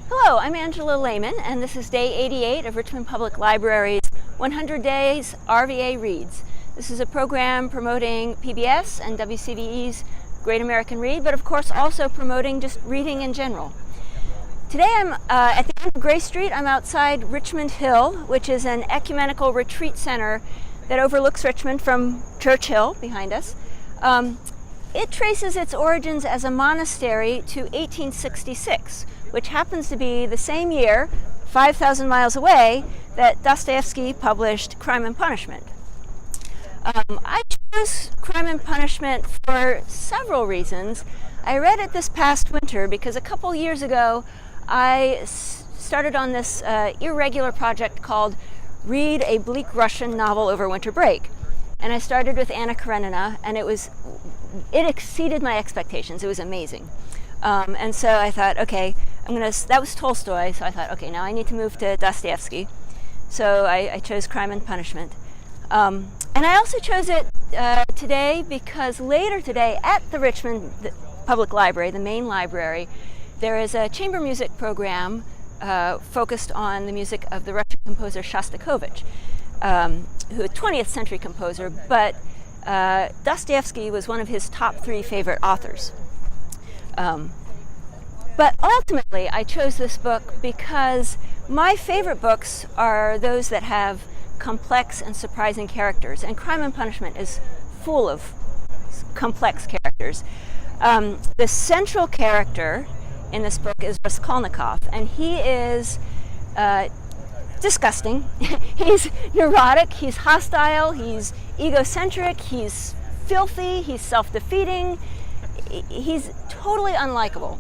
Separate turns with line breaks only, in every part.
Hello, I'm Angela Lehman, and this is day 88 of Richmond Public Library's 100 Days RVA Reads. This is a program promoting PBS and WCVE's Great American Read, but of course also promoting just reading in general. Today I'm at the end of Gray Street. I'm outside Richmond Hill, which is an ecumenical retreat center that overlooks Richmond from Church Hill behind us. It traces its origins as a monastery to 1866, which happens to be the same year, 5,000 miles away, that Dostoevsky published Crime and Punishment. I chose Crime and Punishment for several reasons. I read it this past winter because a couple years ago I started on this irregular project called Read a Bleak Russian Novel Over Winter Break. And I started with Anna Karenina, and it exceeded my expectations. It was amazing. And so I thought, okay, that was Tolstoy, so I thought, okay, now I need to move to Dostoevsky. So I chose Crime and Punishment. And I also chose it today because later today at the Richmond Public Library, the main library, there is a chamber music program focused on the music of the Russian composer Shostakovich, who a 20th century composer, but Dostoevsky was one of his top 3 favorite authors. But ultimately, I chose this book because my favorite books are those that have complex and surprising characters, and Crime and Punishment is full of complex characters. The central character in this book is Raskolnikov, and he is disgusting. He's neurotic, he's hostile, he's egocentric, he's filthy, he's self-defeating, he's totally unlikable.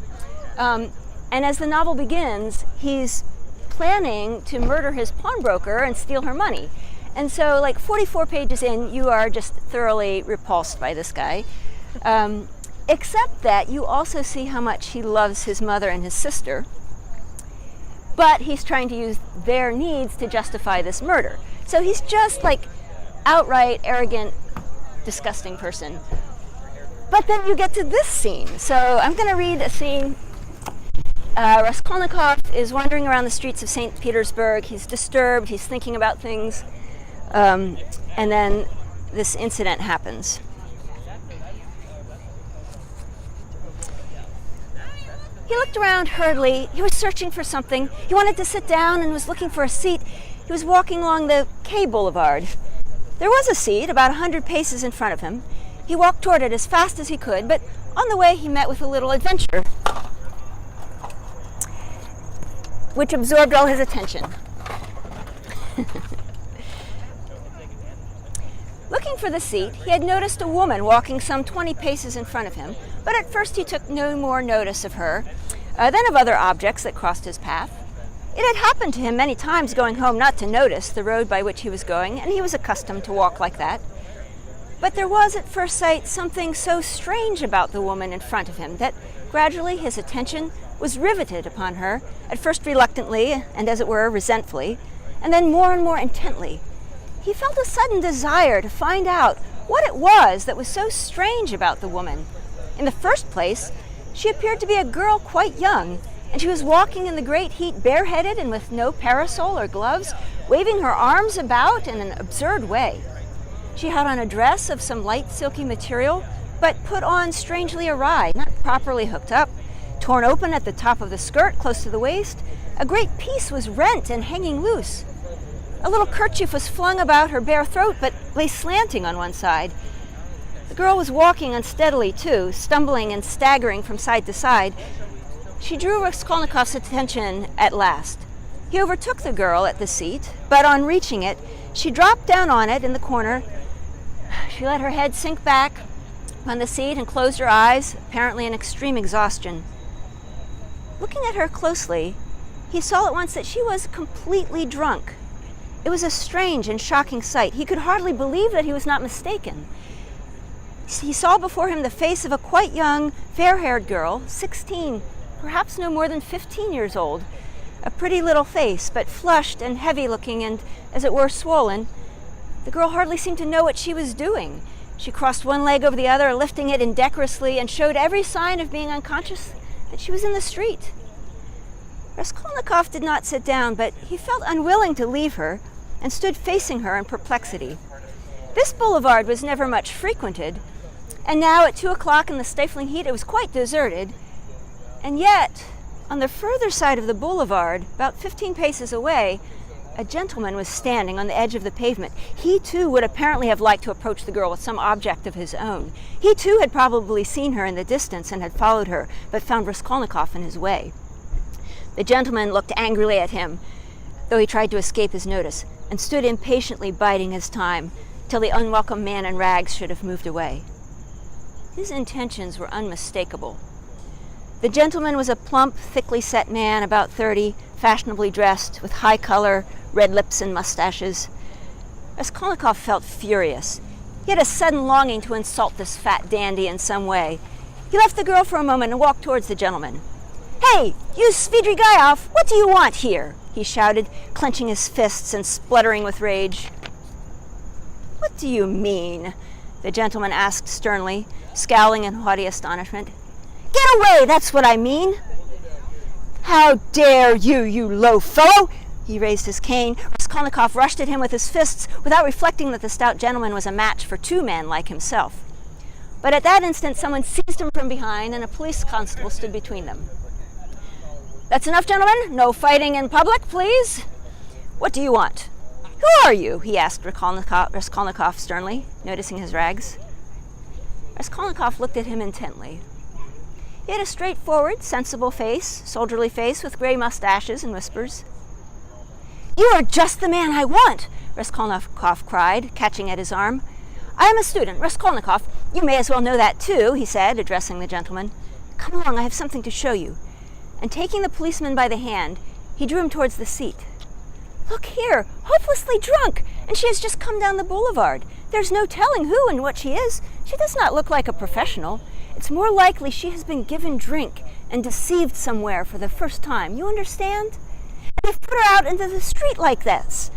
And as the novel begins, he's planning to murder his pawnbroker and steal her money. And so, like 44 pages in, you are just thoroughly repulsed by this guy. Except that you also see how much he loves his mother and his sister, but he's trying to use their needs to justify this murder. So he's just like outright arrogant, disgusting person. But then you get to this scene. So I'm going to read a scene. Raskolnikov is wandering around the streets of St. Petersburg. He's disturbed, he's thinking about things, and then this incident happens. He looked around hurriedly. He was searching for something. He wanted to sit down and was looking for a seat. He was walking along the K Boulevard. There was a seat about 100 paces in front of him. He walked toward it as fast as he could, but on the way he met with a little adventure, which absorbed all his attention. Looking for the seat, he had noticed a woman walking some 20 paces in front of him, but at first he took no more notice of her than of other objects that crossed his path. It had happened to him many times going home not to notice the road by which he was going, and he was accustomed to walk like that. But there was at first sight something so strange about the woman in front of him that gradually his attention was riveted upon her, at first reluctantly and as it were resentfully, and then more and more intently. He felt a sudden desire to find out what it was that was so strange about the woman. In the first place, she appeared to be a girl quite young, and she was walking in the great heat bareheaded and with no parasol or gloves, waving her arms about in an absurd way. She had on a dress of some light silky material, but put on strangely awry, not properly hooked up, torn open at the top of the skirt close to the waist. A great piece was rent and hanging loose. A little kerchief was flung about her bare throat, but lay slanting on one side. The girl was walking unsteadily, too, stumbling and staggering from side to side. She drew Raskolnikov's attention at last. He overtook the girl at the seat, but on reaching it, she dropped down on it in the corner. She let her head sink back on the seat and closed her eyes, apparently in extreme exhaustion. Looking at her closely, he saw at once that she was completely drunk. It was a strange and shocking sight. He could hardly believe that he was not mistaken. He saw before him the face of a quite young, fair-haired girl, 16, perhaps no more than 15 years old. A pretty little face, but flushed and heavy-looking and, as it were, swollen. The girl hardly seemed to know what she was doing. She crossed one leg over the other, lifting it indecorously, and showed every sign of being unconscious that she was in the street. Raskolnikov did not sit down, but he felt unwilling to leave her and stood facing her in perplexity. This boulevard was never much frequented, and now at 2 o'clock in the stifling heat it was quite deserted. And yet, on the further side of the boulevard, about 15 paces away, a gentleman was standing on the edge of the pavement. He too would apparently have liked to approach the girl with some object of his own. He too had probably seen her in the distance and had followed her, but found Raskolnikov in his way. The gentleman looked angrily at him, though he tried to escape his notice, and stood impatiently biding his time till the unwelcome man in rags should have moved away. His intentions were unmistakable. The gentleman was a plump, thickly set man, about 30, fashionably dressed, with high color, red lips and mustaches. Raskolnikov felt furious. He had a sudden longing to insult this fat dandy in some way. He left the girl for a moment and walked towards the gentleman. "Hey, you Svidrigaïlov, what do you want here?" he shouted, clenching his fists and spluttering with rage. "What do you mean?" the gentleman asked sternly, scowling in haughty astonishment. "Get away, that's what I mean!" "How dare you, you low fellow!" He raised his cane. Raskolnikov rushed at him with his fists, without reflecting that the stout gentleman was a match for two men like himself. But at that instant someone seized him from behind, and a police constable stood between them. "That's enough, gentlemen. No fighting in public, please. What do you want?" "Who are you?" he asked Raskolnikov sternly, noticing his rags. Raskolnikov looked at him intently. He had a straightforward, sensible face, soldierly face with gray mustaches and whiskers. "You are just the man I want!" Raskolnikov cried, catching at his arm. "I am a student, Raskolnikov. You may as well know that too," he said, addressing the gentleman. "Come along, I have something to show you." And taking the policeman by the hand, he drew him towards the seat. "Look here, hopelessly drunk, and she has just come down the boulevard. There's no telling who and what she is. She does not look like a professional. It's more likely she has been given drink and deceived somewhere for the first time. You understand? And they've put her out into the street like this.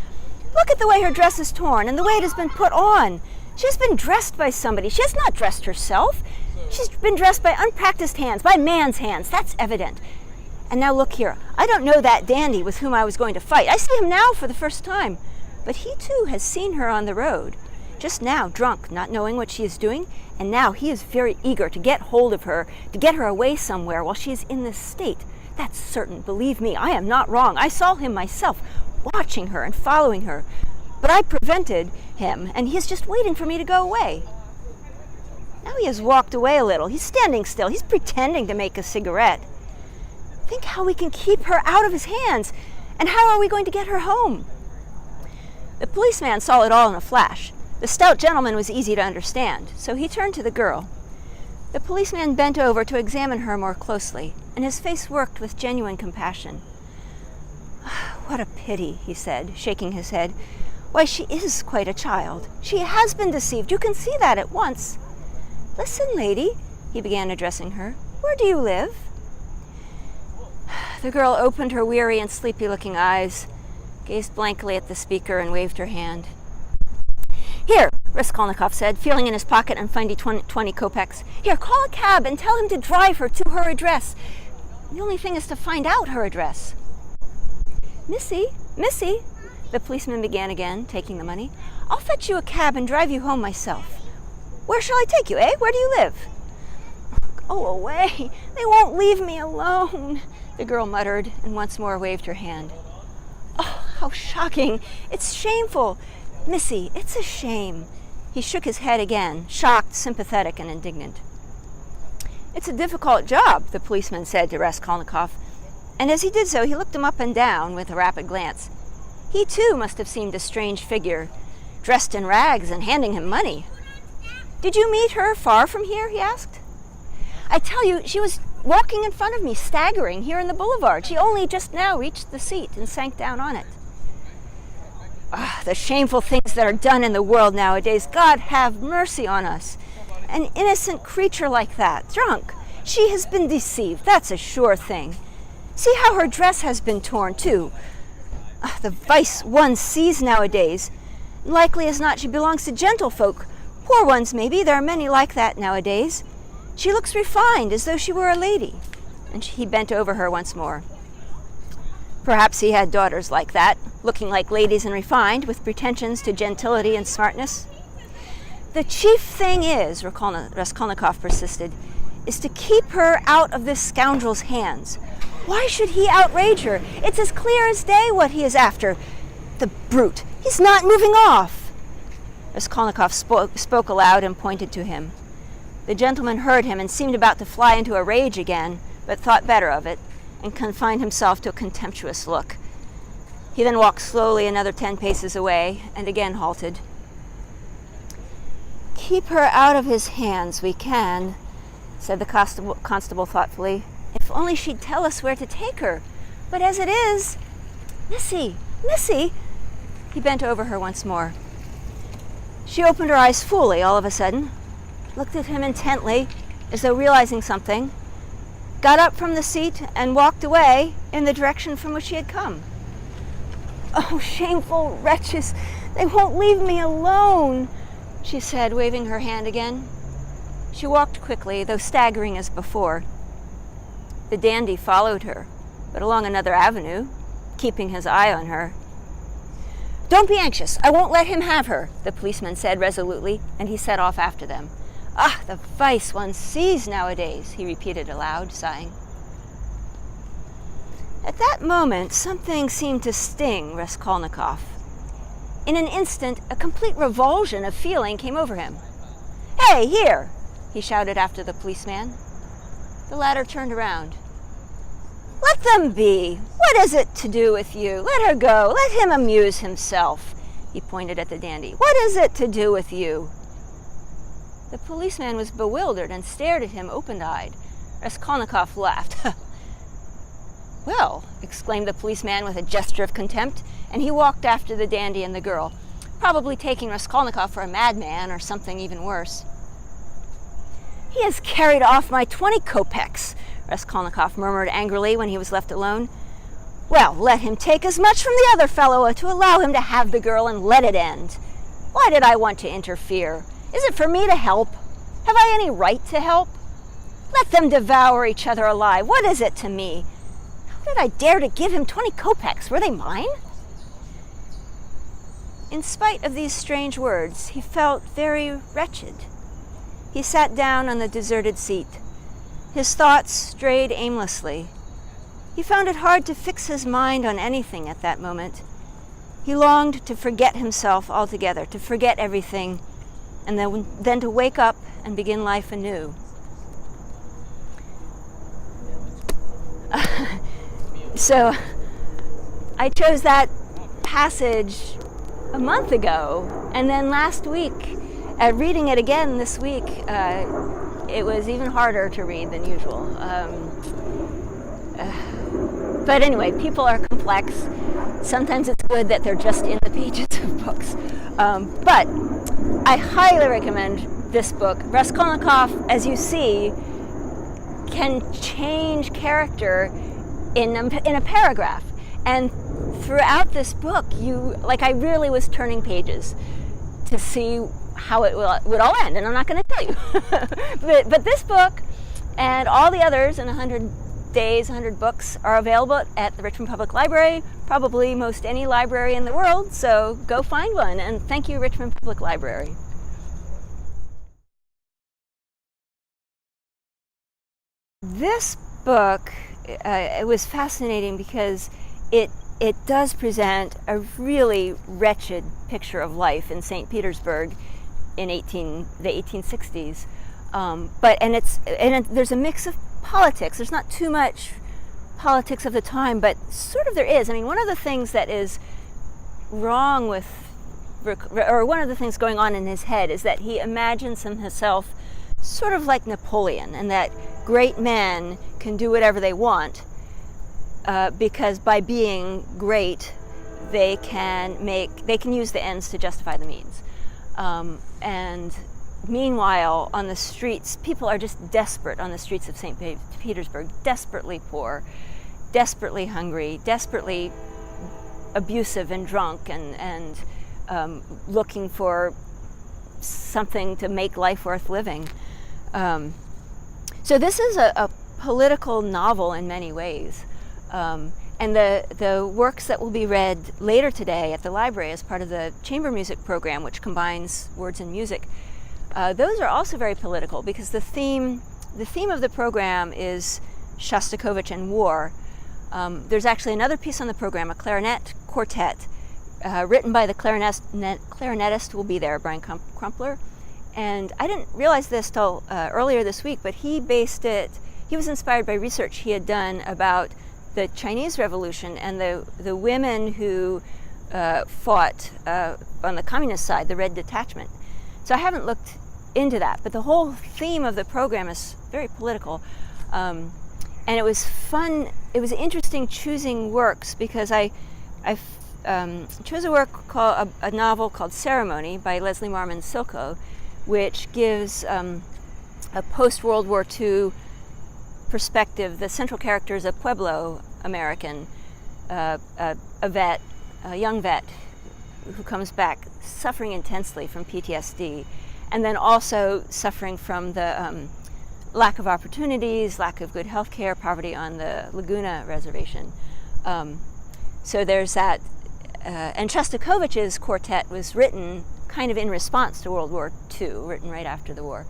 Look at the way her dress is torn and the way it has been put on. She has been dressed by somebody. She has not dressed herself. She's been dressed by unpracticed hands, by man's hands. That's evident. And now look here. I don't know that dandy with whom I was going to fight. I see him now for the first time. But he too has seen her on the road. Just now, drunk, not knowing what she is doing, and now he is very eager to get hold of her, to get her away somewhere while she is in this state. That's certain. Believe me, I am not wrong. I saw him myself, watching her and following her. But I prevented him, and he is just waiting for me to go away. Now he has walked away a little. He's standing still. He's pretending to make a cigarette. Think how we can keep her out of his hands, and how are we going to get her home?" The policeman saw it all in a flash. The stout gentleman was easy to understand, so he turned to the girl. The policeman bent over to examine her more closely, and his face worked with genuine compassion. "What a pity," he said, shaking his head. "Why, she is quite a child. She has been deceived. You can see that at once. Listen, lady," he began, addressing her. "Where do you live?" The girl opened her weary and sleepy-looking eyes, gazed blankly at the speaker, and waved her hand. "Here," Raskolnikov said, feeling in his pocket and finding 20 kopecks. "Here, call a cab and tell him to drive her to her address. The only thing is to find out her address." Missy, the policeman began again, taking the money. "I'll fetch you a cab and drive you home myself." "Where shall I take you, eh? Where do you live?" "Go away. They won't leave me alone," the girl muttered, and once more waved her hand. "Oh, how shocking! It's shameful. Missy, it's a shame." He shook his head again, shocked, sympathetic, and indignant. "It's a difficult job," the policeman said to Raskolnikov, and as he did so he looked him up and down with a rapid glance. He too must have seemed a strange figure, dressed in rags and handing him money. "Did you meet her far from here?" he asked. "I tell you, she was walking in front of me, staggering here in the boulevard. She only just now reached the seat and sank down on it." The shameful things that are done in the world nowadays. God have mercy on us. An innocent creature like that, drunk. She has been deceived, that's a sure thing. See how her dress has been torn, too. The vice one sees nowadays. Likely as not she belongs to gentlefolk. Poor ones, maybe. There are many like that nowadays. She looks refined, as though she were a lady. And he bent over her once more. Perhaps he had daughters like that, looking like ladies and refined, with pretensions to gentility and smartness. The chief thing is, Raskolnikov persisted, is to keep her out of this scoundrel's hands. Why should he outrage her? It's as clear as day what he is after. The brute! He's not moving off! Raskolnikov spoke aloud and pointed to him. The gentleman heard him and seemed about to fly into a rage again, but thought better of it, and confined himself to a contemptuous look. He then walked slowly another 10 paces away, and again halted. "Keep her out of his hands, we can," said the constable thoughtfully. "If only she'd tell us where to take her. But as it is, Missy! He bent over her once more. She opened her eyes fully all of a sudden, looked at him intently, as though realizing something, got up from the seat and walked away in the direction from which she had come. "Oh, shameful wretches! They won't leave me alone," she said, waving her hand again. She walked quickly, though staggering as before. The dandy followed her, but along another avenue, keeping his eye on her. "Don't be anxious. I won't let him have her," the policeman said resolutely, and he set off after them. "Ah, the vice one sees nowadays," he repeated aloud, sighing. At that moment, something seemed to sting Raskolnikov. In an instant, a complete revulsion of feeling came over him. "Hey, here!" he shouted after the policeman. The latter turned around. "Let them be. What is it to do with you? Let her go. Let him amuse himself." He pointed at the dandy. "What is it to do with you?" The policeman was bewildered and stared at him open-eyed. Raskolnikov laughed. "Well," exclaimed the policeman with a gesture of contempt, and he walked after the dandy and the girl, probably taking Raskolnikov for a madman or something even worse. "He has carried off my 20 kopecks, Raskolnikov murmured angrily when he was left alone. "Well, let him take as much from the other fellow to allow him to have the girl and let it end. Why did I want to interfere? Is it for me to help? Have I any right to help? Let them devour each other alive. What is it to me? How did I dare to give him 20 kopecks? Were they mine?" In spite of these strange words, he felt very wretched. He sat down on the deserted seat. His thoughts strayed aimlessly. He found it hard to fix his mind on anything at that moment. He longed to forget himself altogether, to forget everything, and then to wake up and begin life anew. So I chose that passage a month ago, and then last week, reading it again this week, it was even harder to read than usual. But anyway, people are complex. Sometimes it's good that they're just in the pages of books. But I highly recommend this book. Raskolnikov, as you see, can change character in a paragraph. And throughout this book, I really was turning pages to see how it would all end, and I'm not going to tell you. but this book and all the others in 100 Days, 100 Books are available at the Richmond Public Library, probably most any library in the world, so go find one, and thank you, Richmond Public Library. This book, it was fascinating because it does present a really wretched picture of life in St. Petersburg in the 1860s. There's a mix of politics. There's not too much politics of the time, but sort of there is. I mean, one of the things that is wrong with, or one of the things going on in his head is that he imagines himself sort of like Napoleon, and that great men can do whatever they want because by being great, they can use the ends to justify the means. And meanwhile, on the streets, people are just desperate on the streets of St. Petersburg, desperately poor, desperately hungry, desperately abusive and drunk, and looking for something to make life worth living. So this is a political novel in many ways. And the works that will be read later today at the library as part of the chamber music program, which combines words and music, those are also very political, because the theme of the program is Shostakovich and war. There's actually another piece on the program, a clarinet quartet, written by the clarinetist who will be there, Brian Crumpler. And I didn't realize this till earlier this week, but he was inspired by research he had done about the Chinese Revolution and the women who fought on the communist side, the Red Detachment. So I haven't looked into that, but the whole theme of the program is very political. And it was fun. It was interesting choosing works, because I chose a work called a novel called Ceremony by Leslie Marmon Silko, which gives a post-World War II perspective. The central character is a Pueblo American, a young vet who comes back suffering intensely from PTSD, and then also suffering from the lack of opportunities, lack of good health care, poverty on the Laguna Reservation. So there's that. And Shostakovich's quartet was written kind of in response to World War II, written right after the war.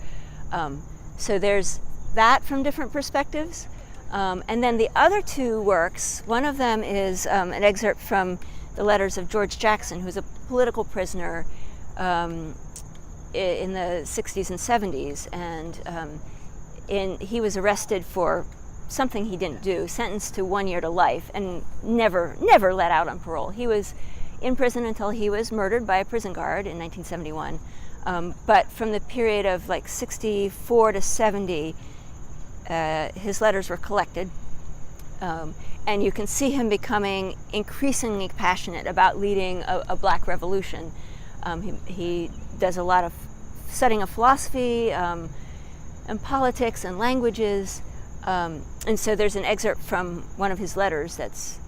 So there's that from different perspectives. And then the other two works, one of them is an excerpt from the letters of George Jackson, who's a political prisoner in the 60s and 70s. And he was arrested for something he didn't do, sentenced to 1 year to life, and never let out on parole. He was in prison until he was murdered by a prison guard in 1971. But from the period of like 64 to 70, his letters were collected. And you can see him becoming increasingly passionate about leading a black revolution. He does a lot of studying of philosophy and politics and languages. And so there's an excerpt from one of his letters that's,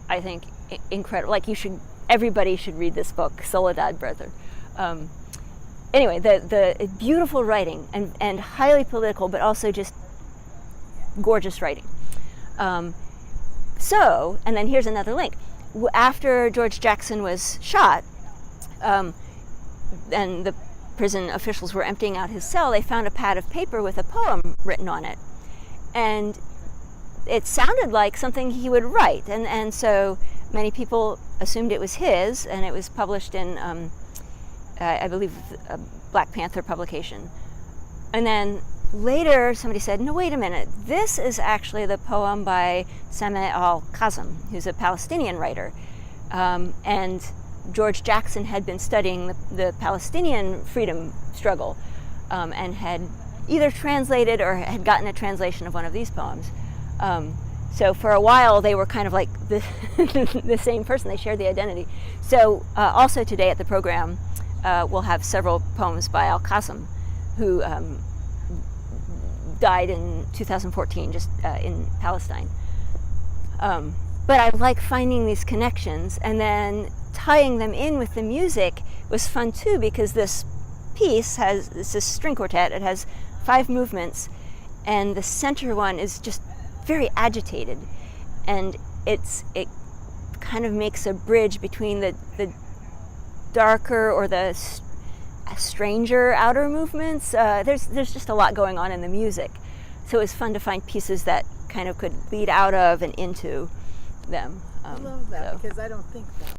I think, incredible. Like, everybody should read this book, Soledad Brother. Anyway, the beautiful writing and highly political, but also just gorgeous writing. So, and then here's another link. After George Jackson was shot, and the prison officials were emptying out his cell, they found a pad of paper with a poem written on it. And it sounded like something he would write. And so many people assumed it was his, and it was published in, I believe, a Black Panther publication. And then later somebody said, no, wait a minute, this is actually the poem by Sameh al-Kazem, who's a Palestinian writer. And George Jackson had been studying the Palestinian freedom struggle, and had either translated or had gotten a translation of one of these poems. So for a while they were kind of like the same person. They shared the identity. So also today at the program we'll have several poems by al-Kazem, who died in 2014 just in Palestine. But I like finding these connections, and then tying them in with the music was fun too, because this piece it's a string quartet. It has 5 movements, and the center one is just very agitated, and it kind of makes a bridge between the darker or the stranger outer movements. There's just a lot going on in the music, so it was fun to find pieces that kind of could lead out of and into them.
I love that, because I don't think that.